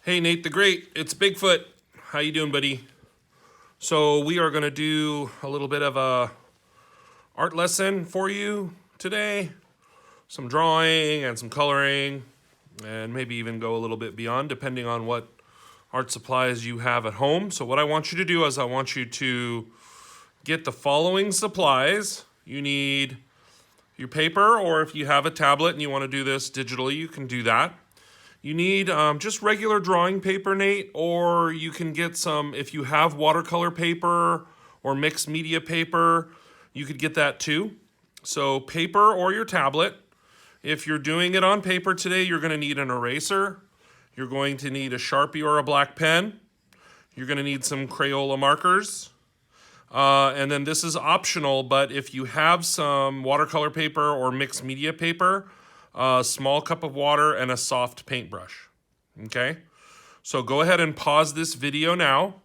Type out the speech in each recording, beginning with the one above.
Hey Nate the Great, it's Bigfoot. How you doing, buddy? So we are gonna do a little bit of a art lesson for you today. Some drawing and some coloring, and maybe even go a little bit beyond depending on what art supplies you have at home. So what I want you to do is I want you to get the following supplies. You need your paper, or if you have a tablet and you want to do this digitally, you can do that. You need just regular drawing paper, Nate, or you can get some, if you have watercolor paper or mixed media paper, you could get that too. So paper or your tablet. If you're doing it on paper today, you're going to need an eraser. You're going to need a Sharpie or a black pen. You're going to need some Crayola markers. And then this is optional, but if you have some watercolor paper or mixed media paper, a small cup of water, and a soft paintbrush. Okay? So go ahead and pause this video now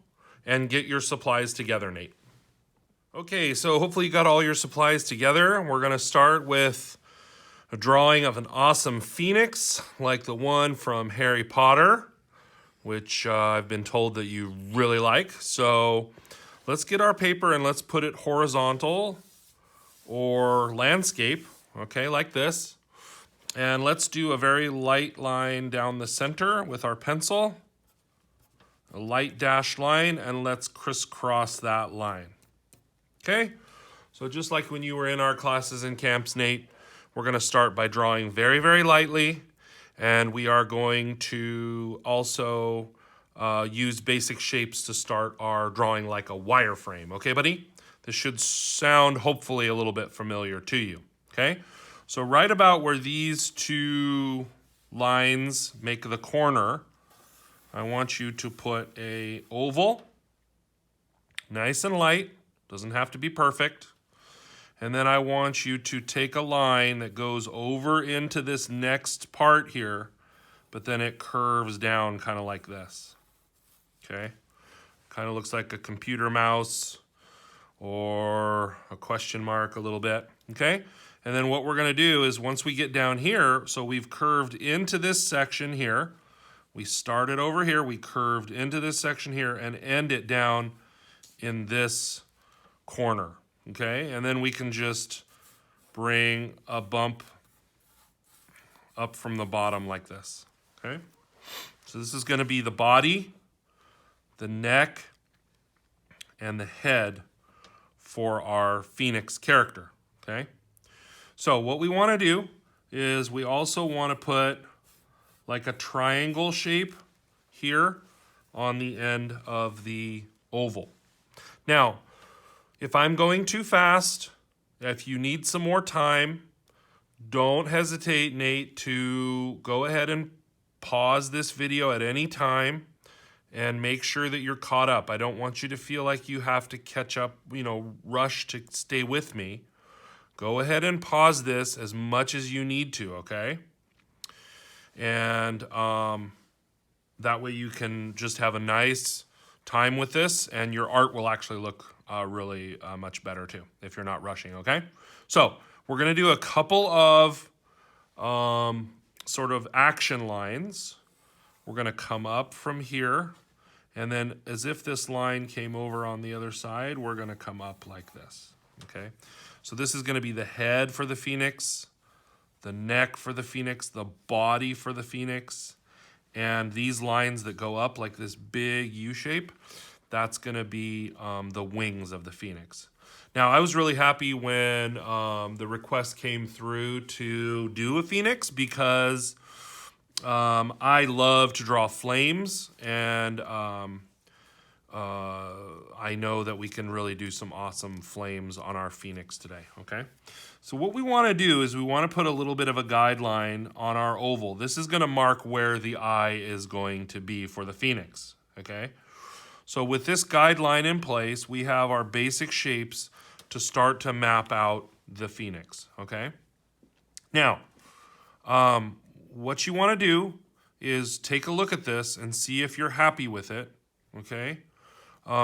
and get your supplies together, Nate. Okay, so hopefully you got all your supplies together. We're going to start with a drawing of an awesome phoenix, like the one from Harry Potter, which I've been told that you really like. So let's get our paper and let's put it horizontal or landscape, okay, like this. And let's do a very light line down the center with our pencil. A light dashed line, and let's crisscross that line. Okay? So just like when you were in our classes and camps, Nate, we're going to start by drawing very, very lightly. And we are going to also use basic shapes to start our drawing, like a wireframe. Okay, buddy? This should sound hopefully a little bit familiar to you. Okay? So right about where these two lines make the corner, I want you to put a oval, nice and light, doesn't have to be perfect. And then I want you to take a line that goes over into this next part here, but then it curves down kind of like this. Okay? Kind of looks like a computer mouse or a question mark a little bit. Okay? And then what we're going to do is once we get down here, so we've curved into this section here. We started over here, we curved into this section here and end it down in this corner, okay? And then we can just bring a bump up from the bottom like this, okay? So this is going to be the body, the neck, and the head for our Phoenix character, okay? So what we want to do is we also want to put like a triangle shape here on the end of the oval. Now, if I'm going too fast, if you need some more time, don't hesitate, Nate, to go ahead and pause this video at any time and make sure that you're caught up. I don't want you to feel like you have to catch up, rush to stay with me. Go ahead and pause this as much as you need to, okay? And that way you can just have a nice time with this, and your art will actually look really much better too if you're not rushing, okay? So we're going to do a couple of sort of action lines. We're going to come up from here, and then as if this line came over on the other side, we're going to come up like this, okay? So this is going to be the head for the phoenix, the neck for the phoenix, the body for the phoenix, and these lines that go up like this big U shape, that's going to be the wings of the phoenix. Now, I was really happy when the request came through to do a phoenix because I love to draw flames, and I know that we can really do some awesome flames on our phoenix today, okay? So what we want to do is we want to put a little bit of a guideline on our oval. This is going to mark where the eye is going to be for the phoenix, okay? So with this guideline in place, we have our basic shapes to start to map out the phoenix, okay? Now, what you want to do is take a look at this and see if you're happy with it, okay?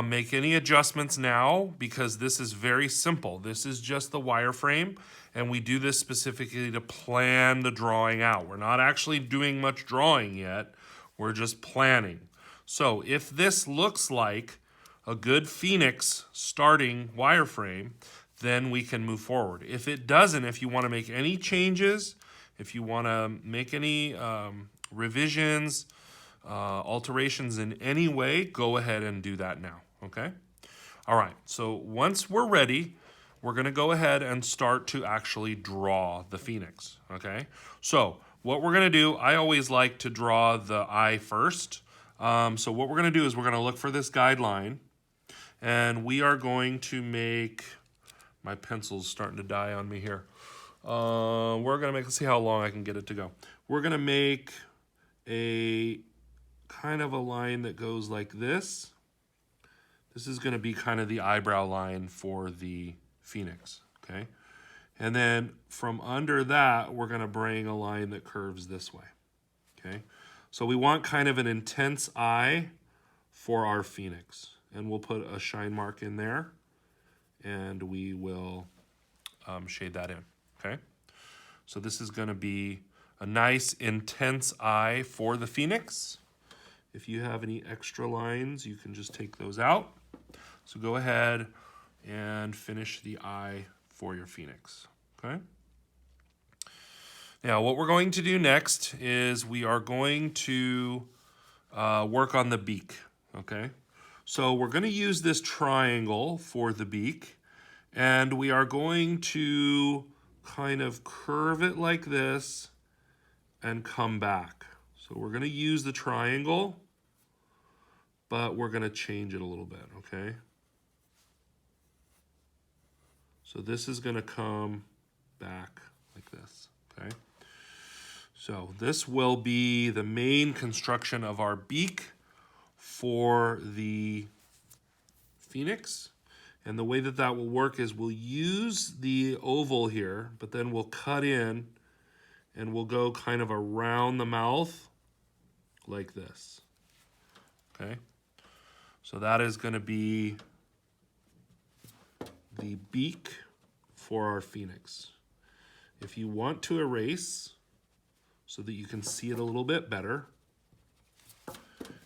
Make any adjustments now because this is very simple. This is just the wireframe, and we do this specifically to plan the drawing out. We're not actually doing much drawing yet. We're just planning. So if this looks like a good Phoenix starting wireframe, then we can move forward. If it doesn't, if you want to make any changes, if you want to make any revisions, alterations in any way, go ahead and do that now, okay? All right, so once we're ready, we're gonna go ahead and start to actually draw the Phoenix, okay? So what we're gonna do, I always like to draw the eye first. So what we're gonna do is we're gonna look for this guideline, and we are going to make, my pencil's starting to die on me here. We're gonna make, let's see how long I can get it to go. We're gonna make a kind of a line that goes like this. This is gonna be kind of the eyebrow line for the Phoenix, okay? And then from under that, we're gonna bring a line that curves this way, okay? So we want kind of an intense eye for our Phoenix. And we'll put a shine mark in there, and we will shade that in, okay? So this is gonna be a nice intense eye for the Phoenix. If you have any extra lines, you can just take those out. So go ahead and finish the eye for your Phoenix, okay? Now, what we're going to do next is we are going to work on the beak, okay? So we're gonna use this triangle for the beak, and we are going to kind of curve it like this and come back. So we're gonna use the triangle, but we're gonna change it a little bit, okay? So this is gonna come back like this, okay? So this will be the main construction of our beak for the Phoenix. And the way that that will work is we'll use the oval here, but then we'll cut in and we'll go kind of around the mouth like this, okay? So that is gonna be the beak for our Phoenix. If you want to erase so that you can see it a little bit better,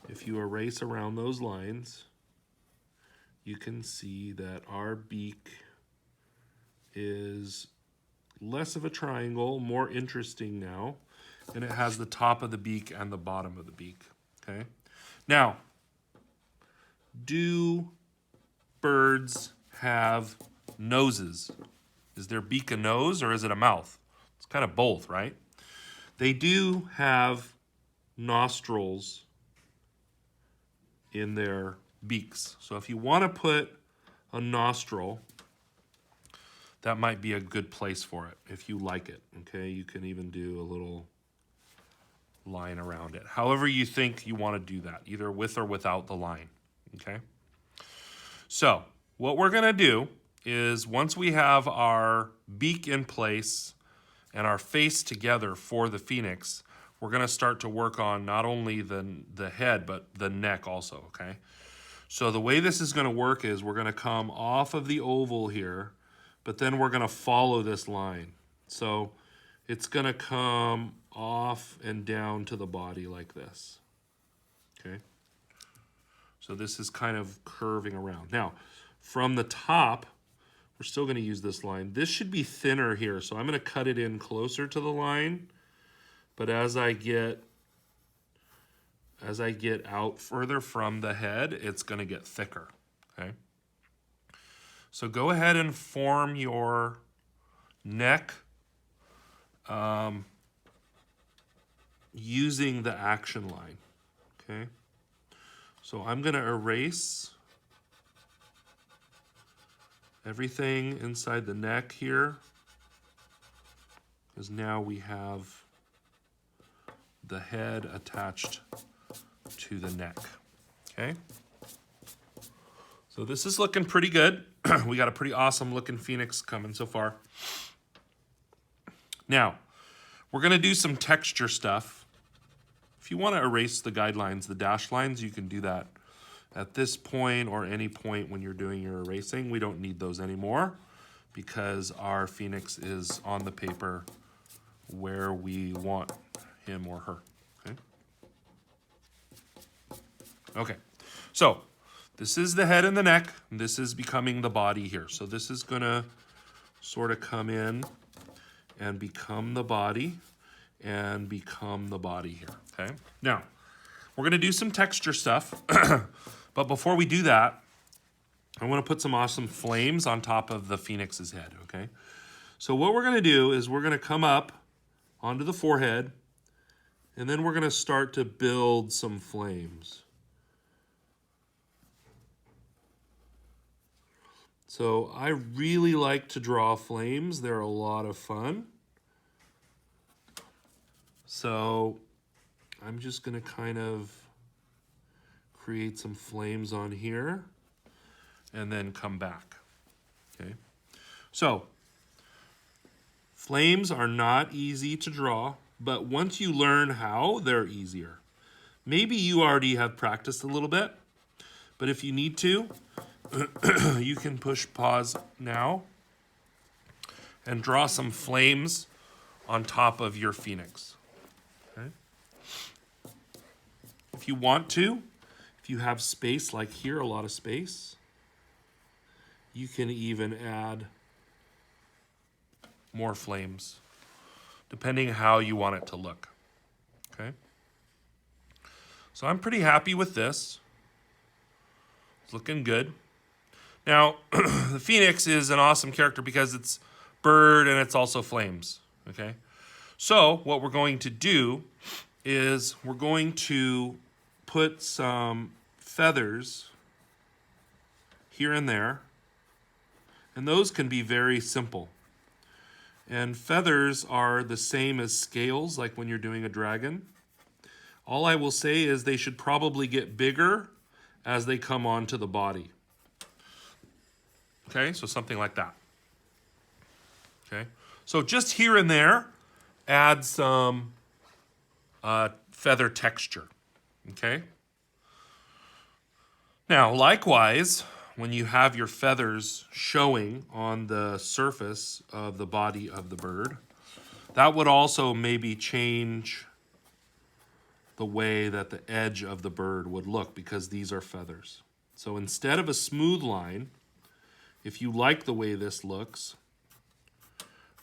if you erase around those lines, you can see that our beak is less of a triangle, more interesting now, and it has the top of the beak and the bottom of the beak, okay? Now, do birds have noses? Is their beak a nose or is it a mouth? It's kind of both, right? They do have nostrils in their beaks. So if you want to put a nostril, that might be a good place for it if you like it, okay? You can even do a little line around it. However you think you want to do that, either with or without the line, okay? So what we're gonna do is once we have our beak in place and our face together for the Phoenix, we're gonna start to work on not only the head, but the neck also, okay? So the way this is gonna work is we're gonna come off of the oval here, but then we're gonna follow this line. So it's gonna come off and down to the body like this, okay? So this is kind of curving around. Now, from the top, we're still gonna use this line. This should be thinner here, so I'm gonna cut it in closer to the line, but as I get out further from the head, it's gonna get thicker, okay? So go ahead and form your neck using the action line, okay? So I'm gonna erase everything inside the neck here, because now we have the head attached to the neck, okay? So this is looking pretty good. We got a pretty awesome looking Phoenix coming so far. Now, we're gonna do some texture stuff. If you wanna erase the guidelines, the dashed lines, you can do that at this point or any point when you're doing your erasing. We don't need those anymore because our Phoenix is on the paper where we want him or her, okay? Okay, so this is the head and the neck. And this is becoming the body here. So this is gonna sort of come in and become the body and become the body here, okay? Now, we're gonna do some texture stuff, but before we do that, I wanna put some awesome flames on top of the phoenix's head, okay? So what we're gonna do is we're gonna come up onto the forehead, and then we're gonna start to build some flames. So I really like to draw flames. They're a lot of fun. So I'm just gonna kind of create some flames on here and then come back, okay? So flames are not easy to draw, but once you learn how, they're easier. Maybe you already have practiced a little bit, but if you need to, you can push pause now and draw some flames on top of your phoenix. Okay? If you want to, if you have space like here, a lot of space, you can even add more flames, depending how you want it to look. Okay? So I'm pretty happy with this. It's looking good. Now, the phoenix is an awesome character because it's bird and it's also flames, okay? So what we're going to do is we're going to put some feathers here and there, and those can be very simple. And feathers are the same as scales, like when you're doing a dragon. All I will say is they should probably get bigger as they come onto the body. Okay, so something like that. Okay, so just here and there, add some feather texture. Okay. Now, likewise, when you have your feathers showing on the surface of the body of the bird, that would also maybe change the way that the edge of the bird would look because these are feathers. So instead of a smooth line, if you like the way this looks,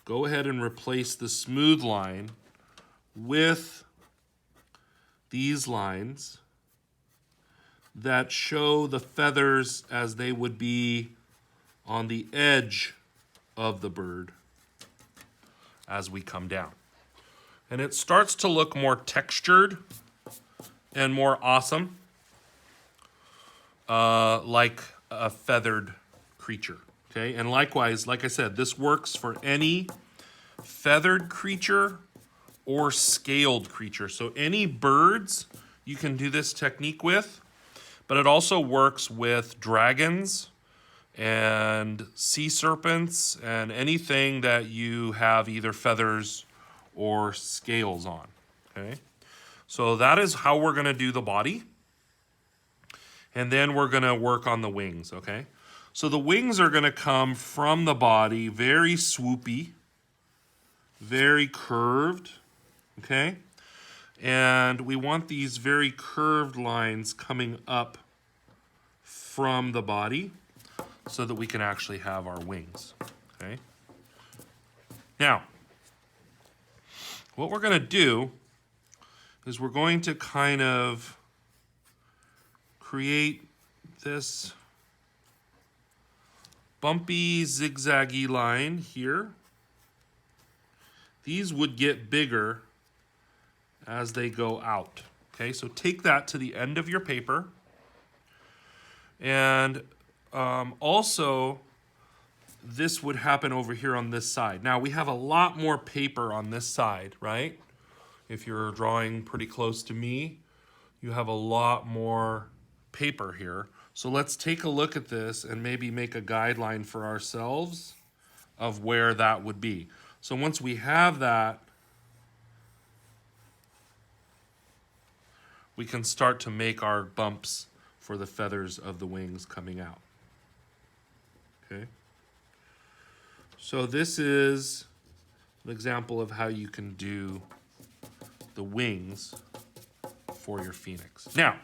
go ahead and replace the smooth line with these lines that show the feathers as they would be on the edge of the bird as we come down. And it starts to look more textured and more awesome, like a feathered creature, okay? And likewise, like I said, this works for any feathered creature or scaled creature. So any birds you can do this technique with, but it also works with dragons and sea serpents and anything that you have either feathers or scales on, okay? So that is how we're gonna do the body. And then we're gonna work on the wings, okay? So the wings are gonna come from the body, very swoopy, very curved, okay? And we want these very curved lines coming up from the body so that we can actually have our wings, okay? Now, what we're gonna do is we're going to kind of create this bumpy, zigzaggy line here. These would get bigger as they go out. Okay, so take that to the end of your paper. And also, this would happen over here on this side. Now, we have a lot more paper on this side, right? If you're drawing pretty close to me, you have a lot more paper here. So let's take a look at this and maybe make a guideline for ourselves of where that would be. So once we have that, we can start to make our bumps for the feathers of the wings coming out. Okay? So this is an example of how you can do the wings for your phoenix. Now,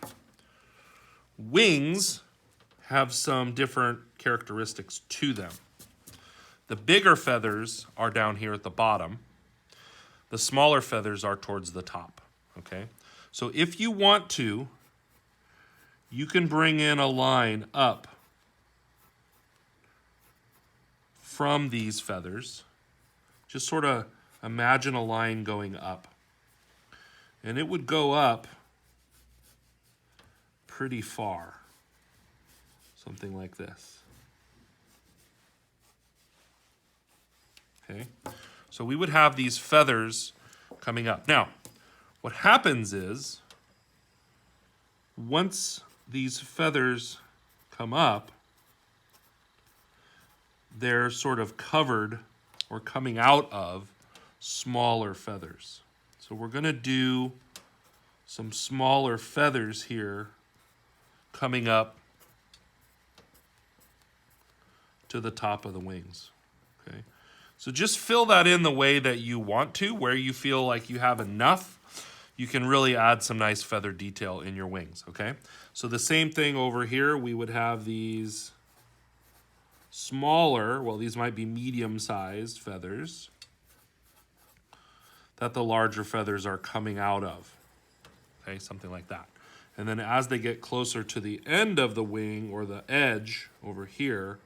Wings have some different characteristics to them. The bigger feathers are down here at the bottom. The smaller feathers are towards the top, okay? So if you want to, you can bring in a line up from these feathers. Just sort of imagine a line going up. And it would go up pretty far. Something like this. Okay? So we would have these feathers coming up. Now, what happens is, once these feathers come up, they're sort of covered or coming out of smaller feathers. So we're going to do some smaller feathers here coming up to the top of the wings. Okay? So just fill that in the way that you want to, where you feel like you have enough. You can really add some nice feather detail in your wings, okay? So the same thing over here, we would have these smaller, well, these might be medium-sized feathers that the larger feathers are coming out of, okay? Something like that. And then as they get closer to the end of the wing or the edge over here,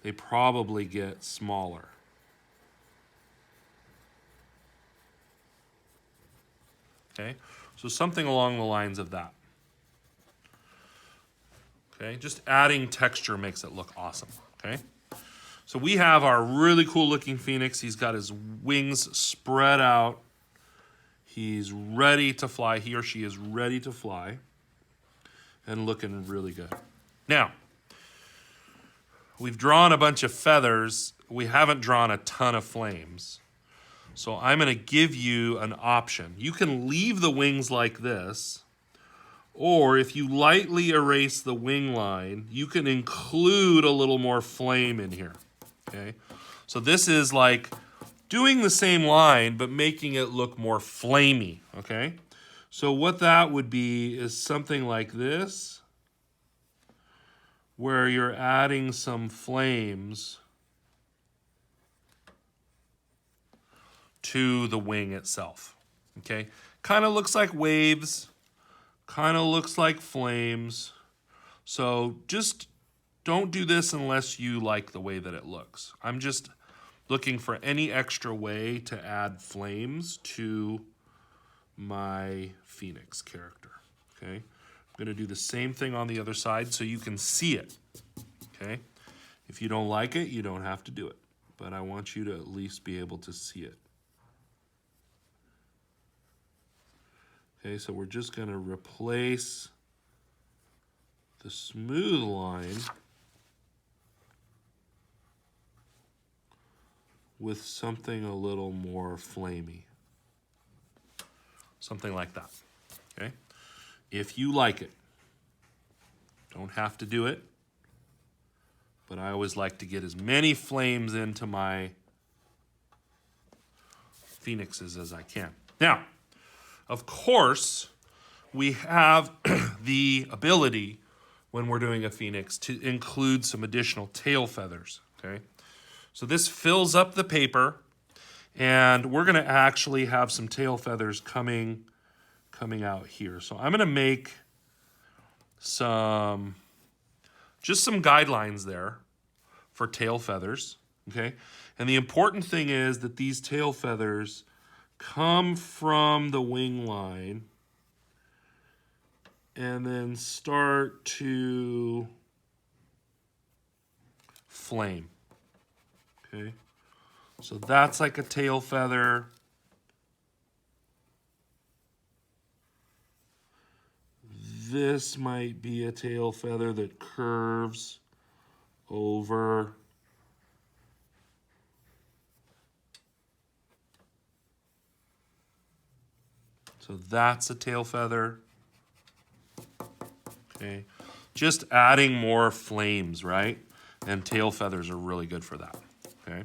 they probably get smaller. Okay, so something along the lines of that. Okay, just adding texture makes it look awesome. Okay, so we have our really cool looking phoenix. He's got his wings spread out. He's ready to fly. He or she is ready to fly and looking really good. Now, we've drawn a bunch of feathers. We haven't drawn a ton of flames. So I'm going to give you an option. You can leave the wings like this, or if you lightly erase the wing line, you can include a little more flame in here, okay? So this is like doing the same line, but making it look more flamey, okay? So what that would be is something like this, where you're adding some flames to the wing itself, okay? Kind of looks like waves, kind of looks like flames. So just don't do this unless you like the way that it looks. I'm just looking for any extra way to add flames to my phoenix character, okay? I'm gonna do the same thing on the other side so you can see it, okay? If you don't like it, you don't have to do it, but I want you to at least be able to see it. Okay, so we're just going to replace the smooth line with something a little more flamey. Something like that, okay? If you like it. Don't have to do it, but I always like to get as many flames into my phoenixes as I can. Now, of course, we have the ability when we're doing a phoenix to include some additional tail feathers, okay? So this fills up the paper, and we're gonna actually have some tail feathers coming out here. So I'm gonna make just some guidelines there for tail feathers, okay? And the important thing is that these tail feathers come from the wing line and then start to flame, okay? So that's like a tail feather. This might be a tail feather that curves over. So that's a tail feather. Okay. Just adding more flames, right? And tail feathers are really good for that. Okay.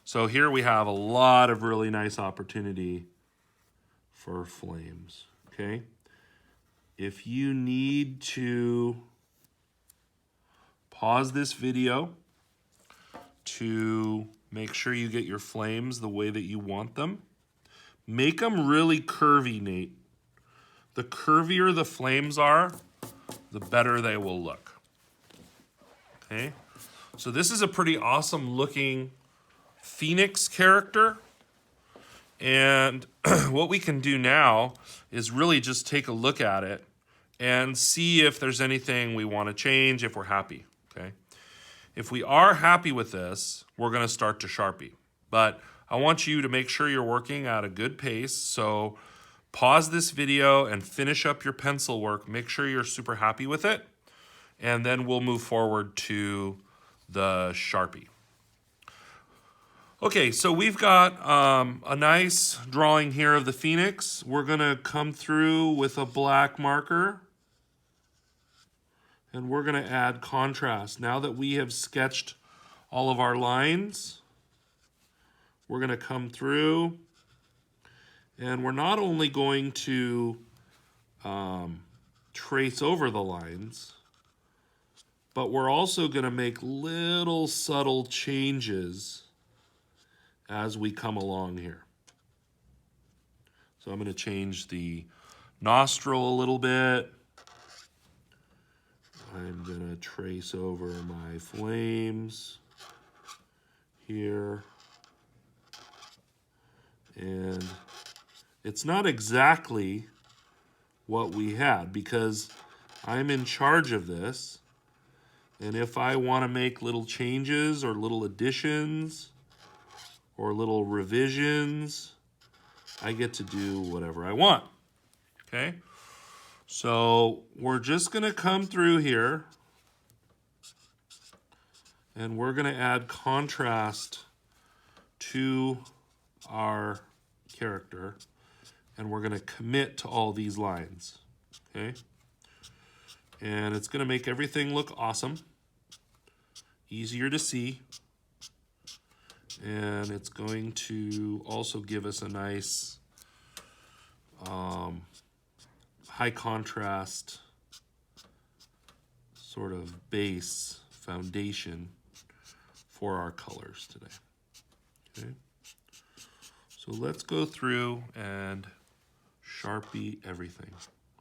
So here we have a lot of really nice opportunity for flames. Okay. if you need to pause this video to make sure you get your flames the way that you want them, make them really curvy, Nate. The curvier the flames are, the better they will look. Okay, so this is a pretty awesome looking Phoenix character. And what we can do now is really just take a look at it and see if there's anything we want to change, if we're happy, okay? If we are happy with this, we're going to start to Sharpie. But I want you to make sure you're working at a good pace, so pause this video and finish up your pencil work. Make sure you're super happy with it, and then we'll move forward to the Sharpie. Okay, so we've got a nice drawing here of the Phoenix. We're gonna come through with a black marker and we're gonna add contrast. Now that we have sketched all of our lines, we're gonna come through and we're not only going to trace over the lines, but we're also gonna make little subtle changes as we come along here. So I'm going to change the nostril a little bit. I'm going to trace over my flames here. And it's not exactly what we had because I'm in charge of this. And if I want to make little changes or little additions or little revisions, I get to do whatever I want, okay? So we're just gonna come through here and we're gonna add contrast to our character and we're gonna commit to all these lines, okay? And it's gonna make everything look awesome, easier to see, and it's going to also give us a nice high contrast sort of base foundation for our colors today. Okay, so let's go through and Sharpie everything.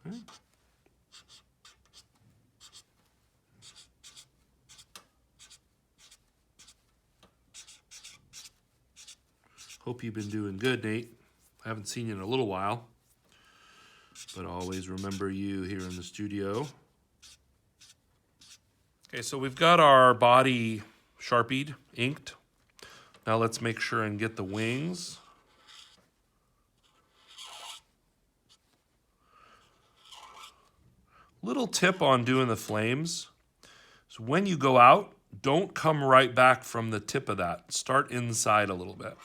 Okay. Hope you've been doing good, Nate. I haven't seen you in a little while, but always remember you here in the studio. Okay, so we've got our body Sharpied, inked. Now let's make sure and get the wings. Little tip on doing the flames. So when you go out, don't come right back from the tip of that. Start inside a little bit.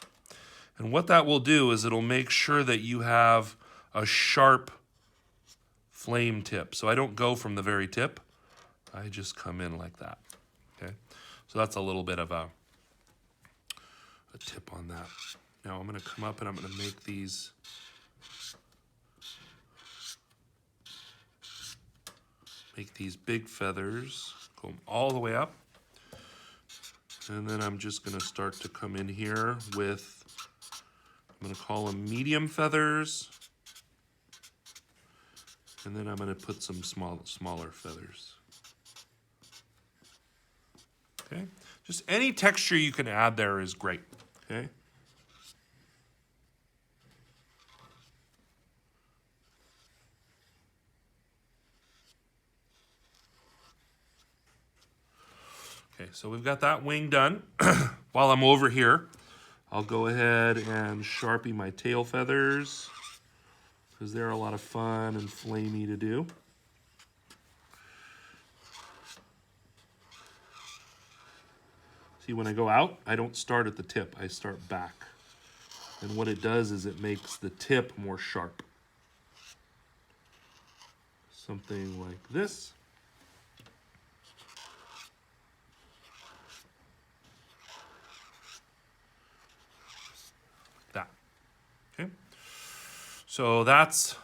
And what that will do is it'll make sure that you have a sharp flame tip. So I don't go from the very tip. I just come in like that. Okay. So that's a little bit of a tip on that. Now I'm going to come up and I'm going to make these big feathers, go all the way up. And then I'm just going to start to come in here with, I'm going to call them medium feathers. And then I'm going to put some smaller feathers. Okay? Just any texture you can add there is great. Okay? Okay, so we've got that wing done. While I'm over here, I'll go ahead and Sharpie my tail feathers because they're a lot of fun and flamey to do. See, when I go out, I don't start at the tip, I start back. And what it does is it makes the tip more sharp. Something like this. That. Okay. So that's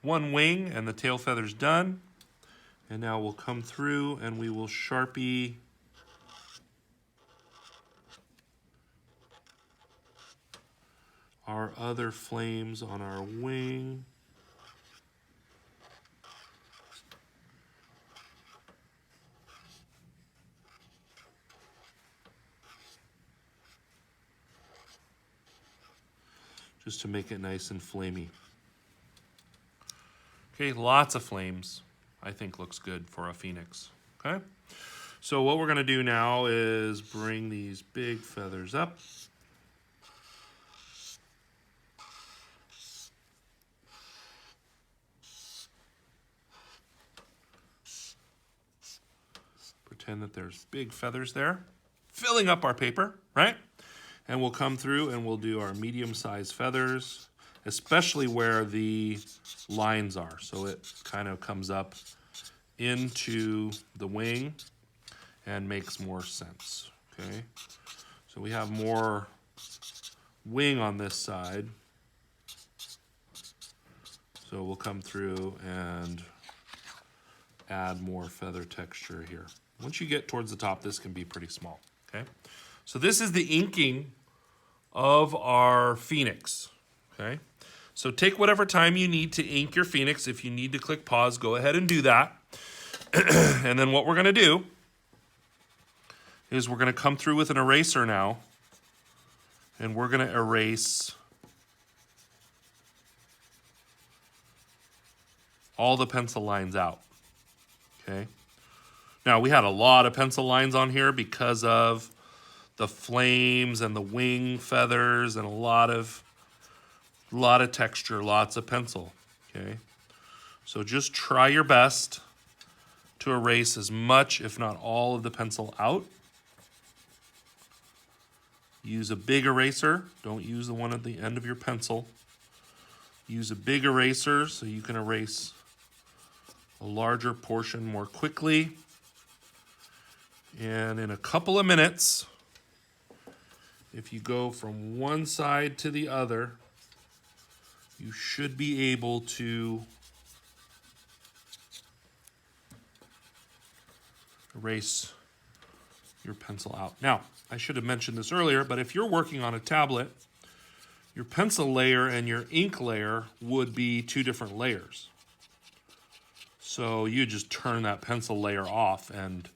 one wing and the tail feather's done. And now we'll come through and we will Sharpie our other flames on our wing. Just to make it nice and flamey. Okay, lots of flames. I think looks good for a phoenix. Okay, so what we're gonna do now is bring these big feathers up. Pretend that there's big feathers there, filling up our paper, right? And we'll come through and we'll do our medium-sized feathers, especially where the lines are. So it kind of comes up into the wing and makes more sense, okay? So we have more wing on this side. So we'll come through and add more feather texture here. Once you get towards the top, this can be pretty small, okay? So this is the inking of our phoenix, okay? So take whatever time you need to ink your phoenix. If you need to click pause, go ahead and do that. And then what we're gonna do is we're gonna come through with an eraser now, and we're gonna erase all the pencil lines out, okay? Now we had a lot of pencil lines on here because of the flames and the wing feathers and a lot of texture, lots of pencil, okay? So just try your best to erase as much, if not all, of the pencil out. Use a big eraser. Don't use the one at the end of your pencil. Use a big eraser so you can erase a larger portion more quickly. And in a couple of minutes, if you go from one side to the other, you should be able to erase your pencil out. Now, I should have mentioned this earlier, but if you're working on a tablet, your pencil layer and your ink layer would be two different layers. So you just turn that pencil layer off and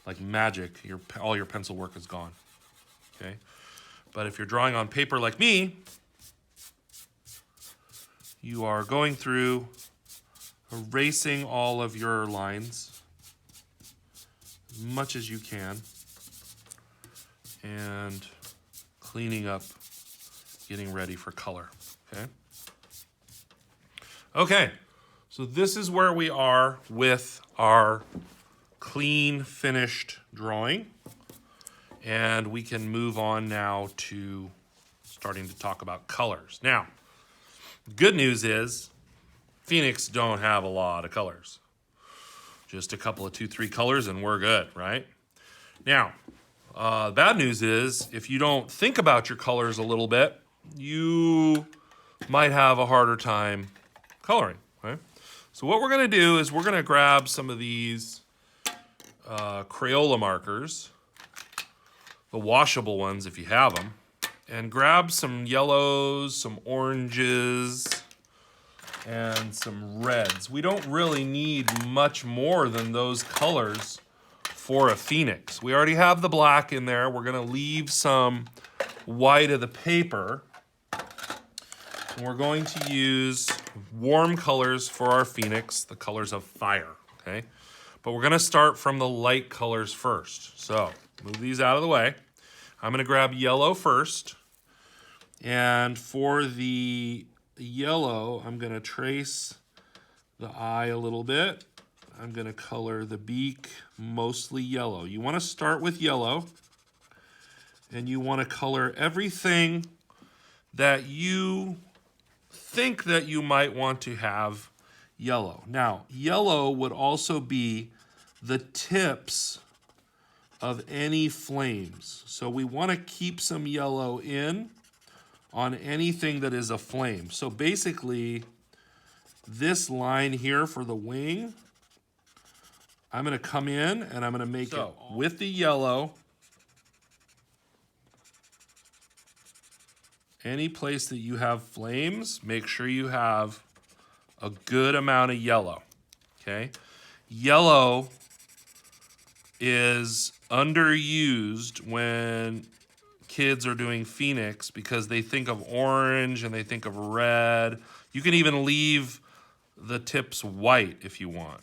like magic, all your pencil work is gone, okay? But if you're drawing on paper like me, you are going through, erasing all of your lines as much as you can, and cleaning up, getting ready for color, okay? Okay, so this is where we are with our clean, finished drawing. And we can move on now to starting to talk about colors. Now, good news is Phoenix don't have a lot of colors. Just a couple of 2-3 colors and we're good, right? Now, bad news is if you don't think about your colors a little bit, you might have a harder time coloring, right? So what we're gonna do is we're gonna grab some of these Crayola markers, the washable ones if you have them, and grab some yellows, some oranges, and some reds. We don't really need much more than those colors for a phoenix. We already have the black in there. We're gonna leave some white of the paper. And we're going to use warm colors for our phoenix, the colors of fire, okay? But we're gonna start from the light colors first. So move these out of the way. I'm gonna grab yellow first. And for the yellow, I'm gonna trace the eye a little bit. I'm gonna color the beak mostly yellow. You wanna start with yellow, and you wanna color everything that you think that you might want to have yellow. Now, yellow would also be the tips of any flames. So we want to keep some yellow in on anything that is a flame. So basically, this line here for the wing, I'm going to come in and I'm going to make it with the yellow. Any place that you have flames, make sure you have a good amount of yellow, okay? Yellow is underused when kids are doing Phoenix because they think of orange and they think of red. You can even leave the tips white if you want,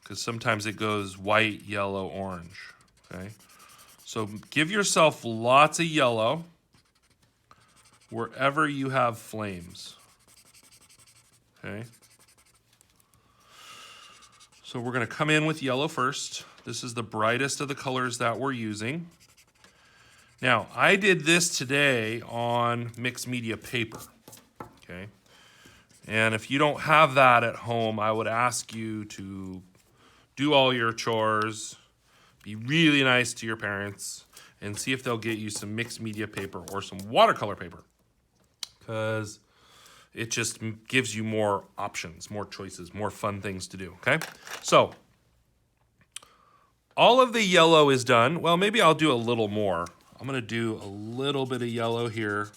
because sometimes it goes white, yellow, orange, okay? So give yourself lots of yellow wherever you have flames, okay? So we're gonna come in with yellow first. This is the brightest of the colors that we're using. Now, I did this today on mixed media paper, okay? And if you don't have that at home, I would ask you to do all your chores, be really nice to your parents, and see if they'll get you some mixed media paper or some watercolor paper, because it just gives you more options, more choices, more fun things to do, okay? So, all of the yellow is done. Well, maybe I'll do a little more. I'm gonna do a little bit of yellow here,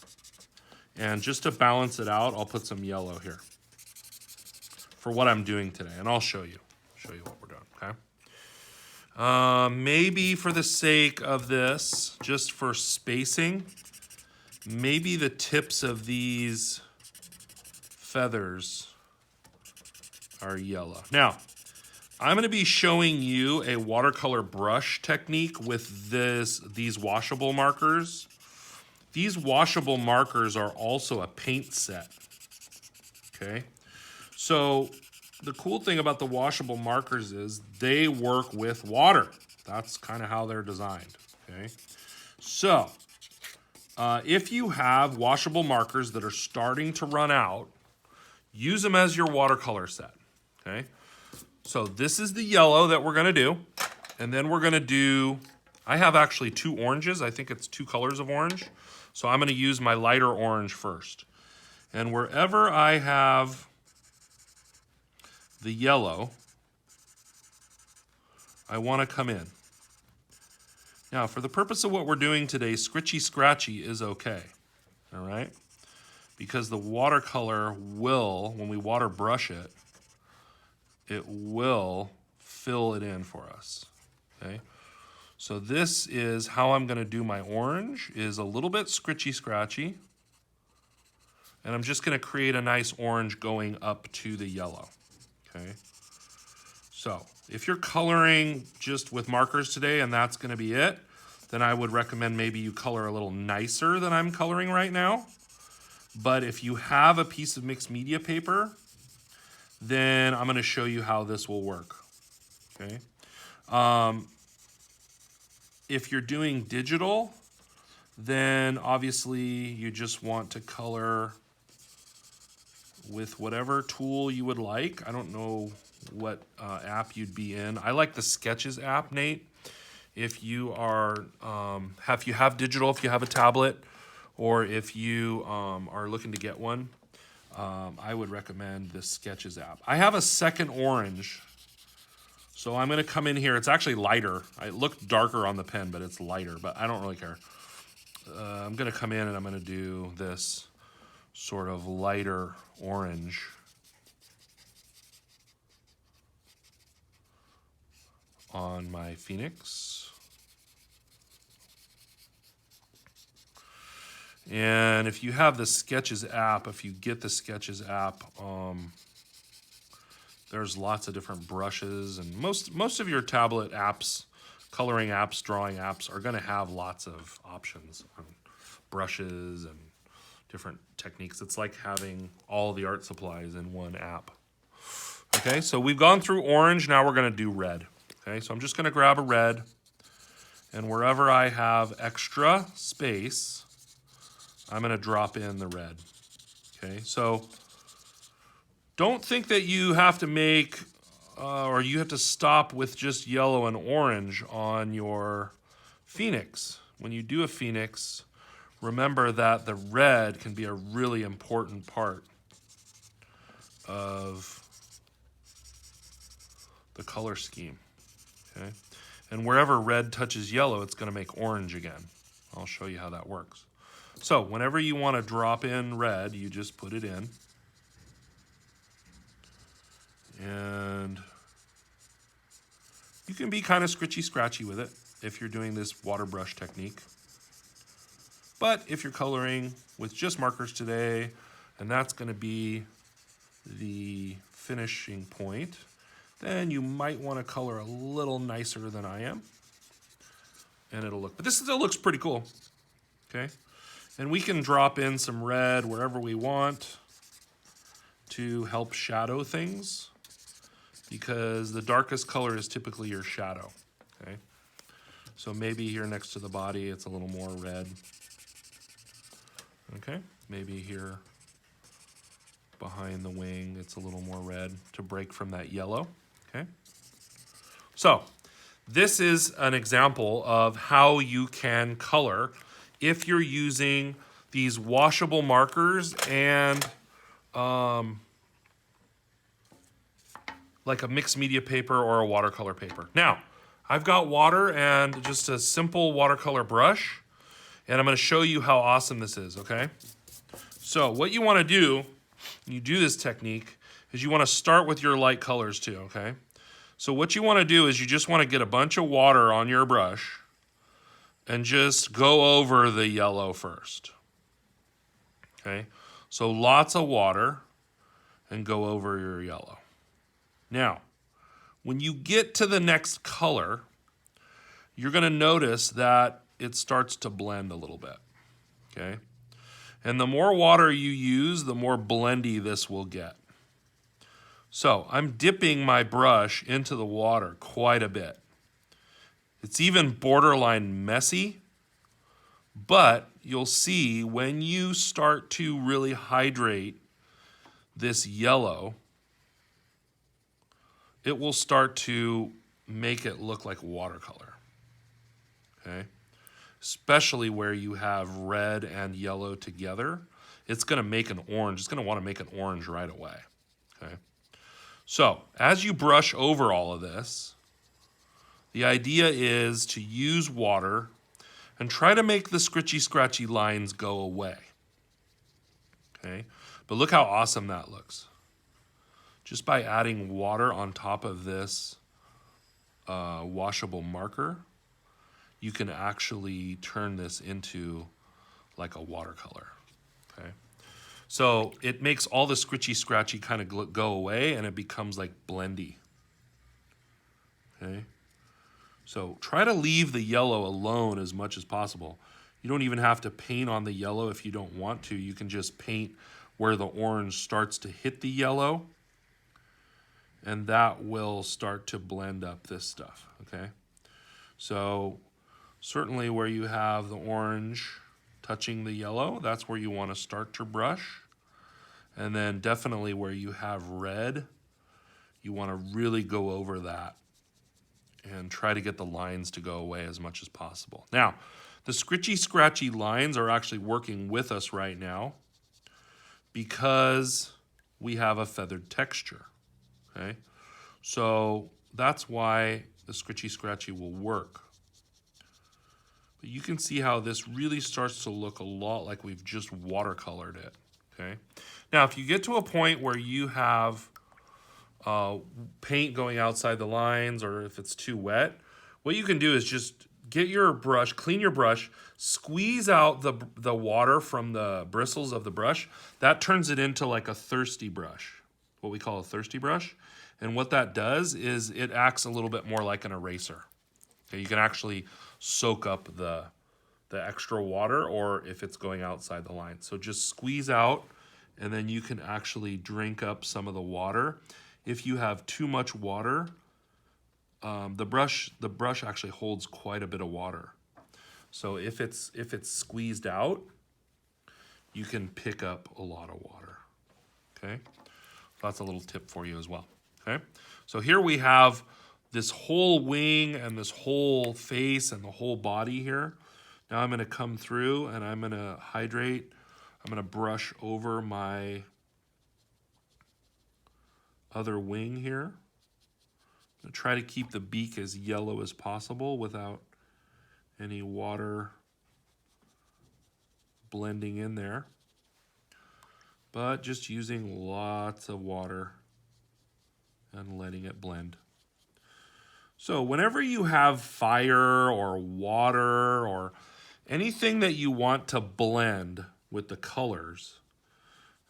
and just to balance it out, I'll put some yellow here for what I'm doing today, and I'll show you what we're doing, okay? Maybe for the sake of this, just for spacing, maybe the tips of these feathers are yellow. Now, I'm going to be showing you a watercolor brush technique with these washable markers. These washable markers are also a paint set, okay? So the cool thing about the washable markers is they work with water. That's kind of how they're designed, okay? So if you have washable markers that are starting to run out, use them as your watercolor set, okay? So this is the yellow that we're gonna do. And then we're gonna do, I have actually 2 oranges. I think it's 2 colors of orange. So I'm gonna use my lighter orange first. And wherever I have the yellow, I wanna come in. Now, for the purpose of what we're doing today, scritchy scratchy is okay, all right? Because the watercolor will, when we water brush it, it will fill it in for us, okay? So this is how I'm gonna do my orange, is a little bit scritchy scratchy, and I'm just gonna create a nice orange going up to the yellow, okay? So if you're coloring just with markers today and that's gonna be it, then I would recommend maybe you color a little nicer than I'm coloring right now. But if you have a piece of mixed media paper, then I'm gonna show you how this will work, okay? If you're doing digital, then obviously you just want to color with whatever tool you would like. I don't know what app you'd be in. I like the Sketches app, Nate. If you are, if you have digital, if you have a tablet, or if you are looking to get one, I would recommend the Sketches app. I have a second orange, so I'm gonna come in here. It's actually lighter. It looked darker on the pen, but it's lighter, but I don't really care. I'm gonna come in and I'm gonna do this sort of lighter orange. On my Phoenix. And if you have the Sketches app, if you get the Sketches app, there's lots of different brushes, and most of your tablet apps, coloring apps, drawing apps are gonna have lots of options on brushes and different techniques. It's like having all the art supplies in one app. Okay, so we've gone through orange, now we're gonna do red. Okay, so I'm just gonna grab a red, and wherever I have extra space, I'm gonna drop in the red. Okay, so don't think that you have to make, or you have to stop with just yellow and orange on your Phoenix. When you do a Phoenix, remember that the red can be a really important part of the color scheme, okay? And wherever red touches yellow, it's going to make orange again. I'll show you how that works. So whenever you want to drop in red, you just put it in. And you can be kind of scratchy with it if you're doing this water brush technique. But if you're coloring with just markers today, and that's going to be the finishing point, then you might want to color a little nicer than I am. And it'll look, but this still looks pretty cool, okay? And we can drop in some red wherever we want to help shadow things, because the darkest color is typically your shadow, okay? So maybe here next to the body, it's a little more red. Okay, maybe here behind the wing, it's a little more red to break from that yellow, okay? So this is an example of how you can color if you're using these washable markers and like a mixed media paper or a watercolor paper. Now, I've got water and just a simple watercolor brush, and I'm going to show you how awesome this is, okay? So what you want to do when you do this technique is you want to start with your light colors too, okay? So what you want to do is you just want to get a bunch of water on your brush and just go over the yellow first, okay? So lots of water and go over your yellow. Now, when you get to the next color, you're going to notice that it starts to blend a little bit, okay? And the more water you use, the more blendy this will get. So I'm dipping my brush into the water quite a bit. It's even borderline messy, but you'll see when you start to really hydrate this yellow, it will start to make it look like watercolor, okay? Especially where you have red and yellow together, it's going to make an orange. It's going to want to make an orange right away, okay? So as you brush over all of this, the idea is to use water and try to make the scratchy lines go away, okay? But look how awesome that looks. Just by adding water on top of this washable marker, you can actually turn this into like a watercolor, okay? So it makes all the scratchy kind of go away, and it becomes like blendy, okay? So try to leave the yellow alone as much as possible. You don't even have to paint on the yellow if you don't want to. You can just paint where the orange starts to hit the yellow, and that will start to blend up this stuff, okay? So certainly where you have the orange touching the yellow, that's where you want to start your brush. And then definitely where you have red, you want to really go over that and try to get the lines to go away as much as possible. Now, the scratchy lines are actually working with us right now because we have a feathered texture. Okay, so that's why the scratchy will work. But you can see how this really starts to look a lot like we've just watercolored it, okay? Now, if you get to a point where you have paint going outside the lines, or if it's too wet, what you can do is just get your brush, clean your brush, squeeze out the water from the bristles of the brush. That turns it into like a thirsty brush, what we call a thirsty brush. And what that does is it acts a little bit more like an eraser. Okay, you can actually soak up the extra water, or if it's going outside the line. So just squeeze out, and then you can actually drink up some of the water. If you have too much water, the brush actually holds quite a bit of water. So if it's squeezed out, you can pick up a lot of water. Okay, so that's a little tip for you as well. Okay, so here we have this whole wing and this whole face and the whole body here. Now I'm going to come through and I'm going to hydrate. I'm going to brush over my other wing here. I'm going to try to keep the beak as yellow as possible without any water blending in there, but just using lots of water and letting it blend. So whenever you have fire or water or anything that you want to blend with the colors,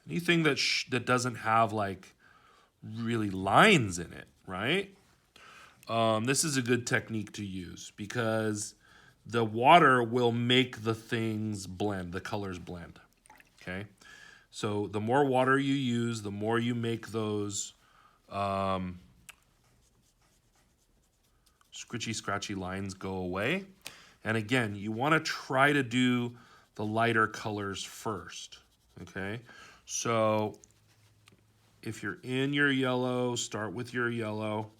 anything that that doesn't have like really lines in it, right? This is a good technique to use because the water will make the things blend, the colors blend, okay? So the more water you use, the more you make those scritchy, scratchy lines go away. And again, you want to try to do the lighter colors first, okay? So if you're in your yellow, start with your yellow.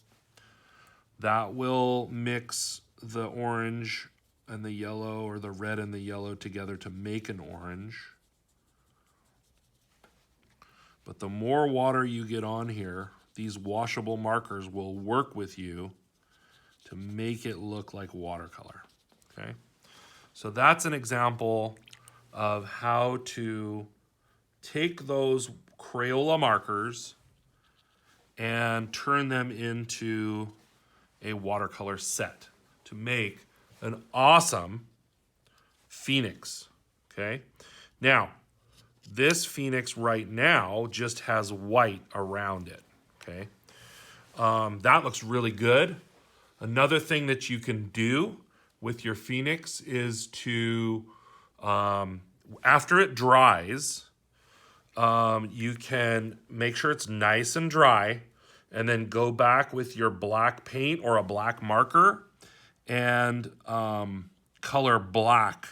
That will mix the orange and the yellow, or the red and the yellow together to make an orange. But the more water you get on here, these washable markers will work with you to make it look like watercolor, okay? So that's an example of how to take those Crayola markers and turn them into a watercolor set to make an awesome Phoenix, okay? Now, this Phoenix right now just has white around it, okay? That looks really good. Another thing that you can do with your Phoenix is to, after it dries, you can make sure it's nice and dry and then go back with your black paint or a black marker and color black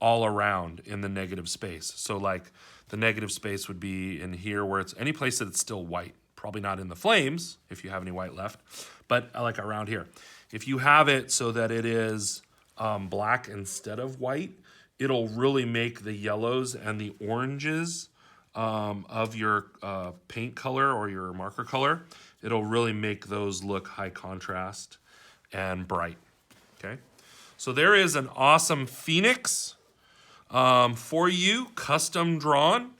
all around in the negative space. So like the negative space would be in here where it's any place that it's still white. Probably not in the flames if you have any white left, but like around here. If you have it so that it is black instead of white, it'll really make the yellows and the oranges of your paint color or your marker color, it'll really make those look high contrast and bright, okay? So there is an awesome Phoenix for you, custom drawn,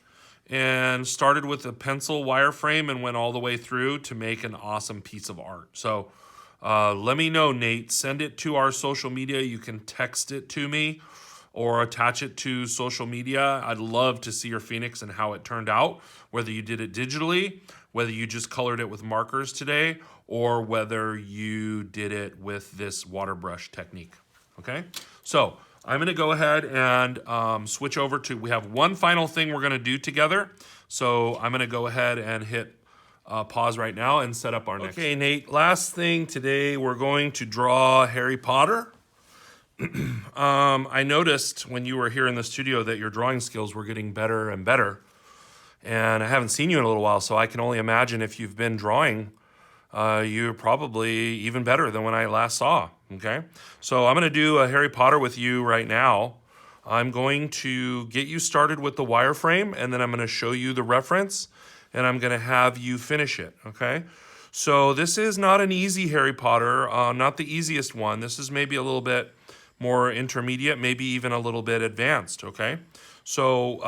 and started with a pencil wireframe and went all the way through to make an awesome piece of art. So let me know, Nate. Send it to our social media. You can text it to me or attach it to social media. I'd love to see your Phoenix and how it turned out, whether you did it digitally, whether you just colored it with markers today, or whether you did it with this water brush technique, okay? So I'm gonna go ahead and switch over to, we have one final thing we're gonna do together. So I'm gonna go ahead and hit pause right now and set up our next. Okay, Nate, last thing today, we're going to draw Harry Potter. I noticed when you were here in the studio that your drawing skills were getting better and better. And I haven't seen you in a little while, so I can only imagine if you've been drawing, you're probably even better than when I last saw, okay? So I'm gonna do a Harry Potter with you right now. I'm going to get you started with the wireframe, and then I'm gonna show you the reference, and I'm gonna have you finish it, okay? So this is not an easy Harry Potter, not the easiest one. This is maybe a little bit more intermediate, maybe even a little bit advanced, okay? So,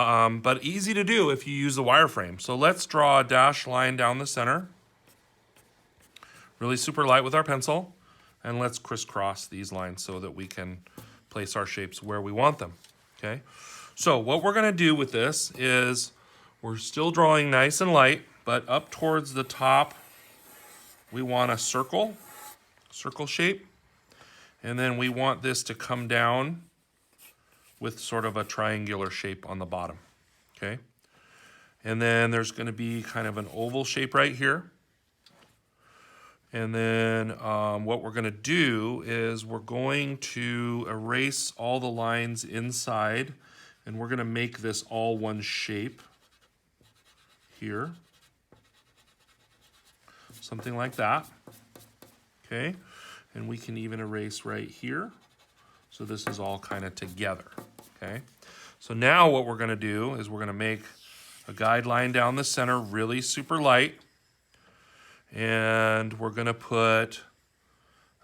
but easy to do if you use the wireframe. So let's draw a dashed line down the center. Really super light with our pencil. And let's crisscross these lines so that we can place our shapes where we want them, okay? So what we're gonna do with this is we're still drawing nice and light, but up towards the top, we want a circle shape. And then we want this to come down with sort of a triangular shape on the bottom, okay? And then there's gonna be kind of an oval shape right here. And then what we're gonna do is we're going to erase all the lines inside, and we're gonna make this all one shape here. Something like that, okay? And we can even erase right here. So this is all kind of together, okay? So now what we're gonna do is we're gonna make a guideline down the center, really super light. And we're going to put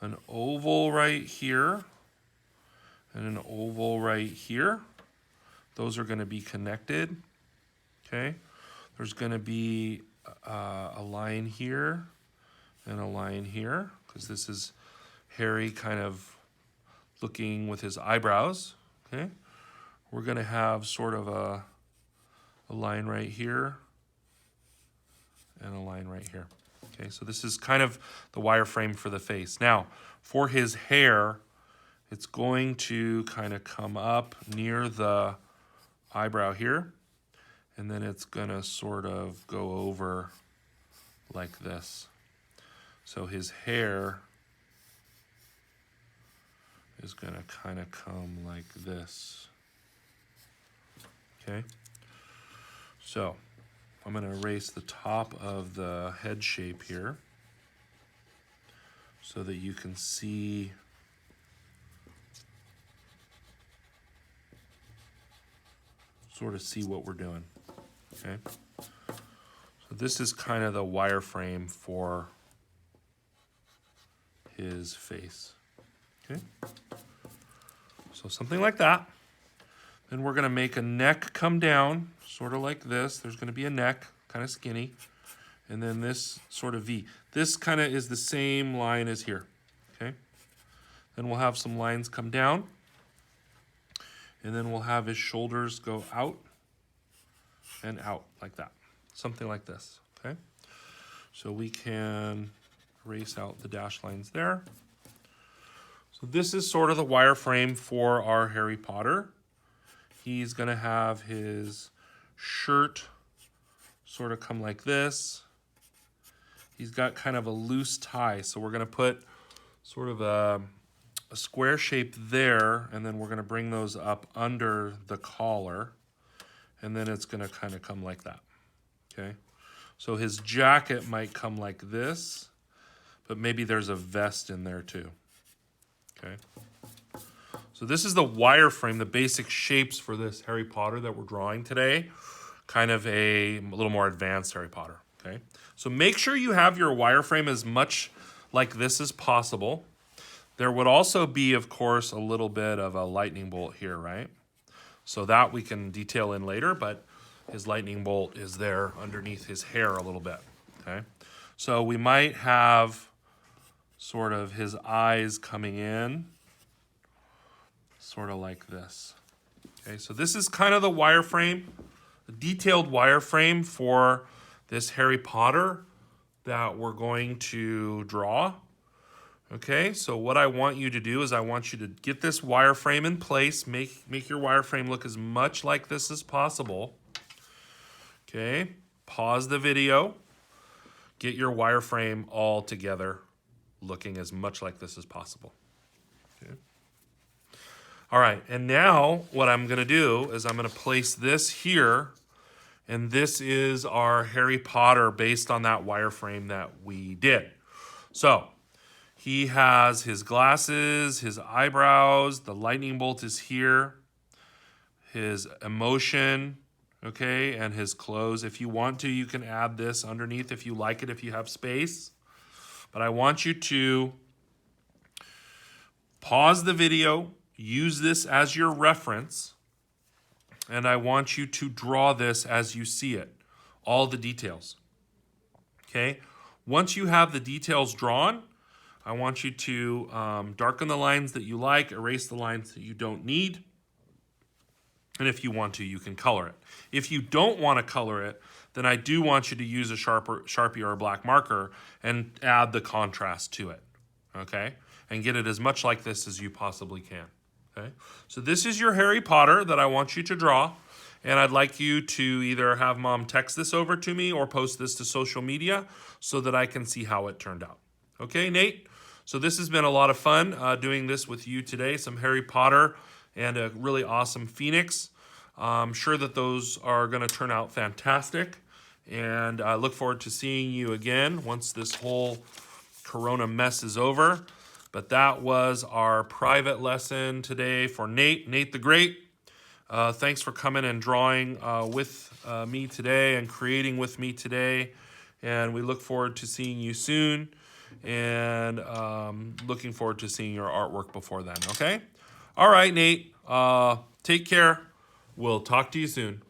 an oval right here and an oval right here. Those are going to be connected. Okay. There's going to be a line here and a line here, because this is Harry kind of looking with his eyebrows. Okay. We're going to have sort of a line right here and a line right here. Okay, so this is kind of the wireframe for the face. Now, for his hair, it's going to kind of come up near the eyebrow here, and then it's going to sort of go over like this. So his hair is going to kind of come like this. Okay, so I'm going to erase the top of the head shape here so that you can see what we're doing. Okay, so this is kind of the wireframe for his face. Okay, so something like that. Then we're going to make a neck come down, sort of like this. There's going to be a neck, kind of skinny. And then this sort of V. This kind of is the same line as here. Okay. Then we'll have some lines come down. And then we'll have his shoulders go out and out like that. Something like this. Okay. So we can erase out the dashed lines there. So this is sort of the wireframe for our Harry Potter. He's going to have his shirt sort of come like this. He's got kind of a loose tie, so we're going to put sort of a square shape there, and then we're going to bring those up under the collar, and then it's going to kind of come like that. Okay, so his jacket might come like this, but maybe there's a vest in there too. Okay. So this is the wireframe, the basic shapes for this Harry Potter that we're drawing today. Kind of a little more advanced Harry Potter, okay? So make sure you have your wireframe as much like this as possible. There would also be, of course, a little bit of a lightning bolt here, right? So that we can detail in later, but his lightning bolt is there underneath his hair a little bit, okay? So we might have sort of his eyes coming in, sort of like this. Okay, so this is kind of the wireframe, the detailed wireframe for this Harry Potter that we're going to draw. Okay, so what I want you to do is I want you to get this wireframe in place, make your wireframe look as much like this as possible. Okay, pause the video, get your wireframe all together, looking as much like this as possible. Okay. All right, and now what I'm going to do is I'm going to place this here, and this is our Harry Potter based on that wireframe that we did. So he has his glasses, his eyebrows, the lightning bolt is here, his emotion, okay, and his clothes. If you want to, you can add this underneath if you like it, if you have space. But I want you to pause the video, use this as your reference, and I want you to draw this as you see it, all the details. Okay? Once you have the details drawn, I want you to darken the lines that you like, erase the lines that you don't need, and if you want to, you can color it. If you don't want to color it, then I do want you to use a Sharpie or a black marker and add the contrast to it, okay? And get it as much like this as you possibly can. Okay, so this is your Harry Potter that I want you to draw, and I'd like you to either have Mom text this over to me or post this to social media so that I can see how it turned out. Okay, Nate? So this has been a lot of fun doing this with you today, some Harry Potter and a really awesome Phoenix. I'm sure that those are going to turn out fantastic, and I look forward to seeing you again once this whole Corona mess is over. But that was our private lesson today for Nate the Great. Thanks for coming and drawing with me today and creating with me today. And we look forward to seeing you soon. And looking forward to seeing your artwork before then, okay? All right, Nate. Take care. We'll talk to you soon.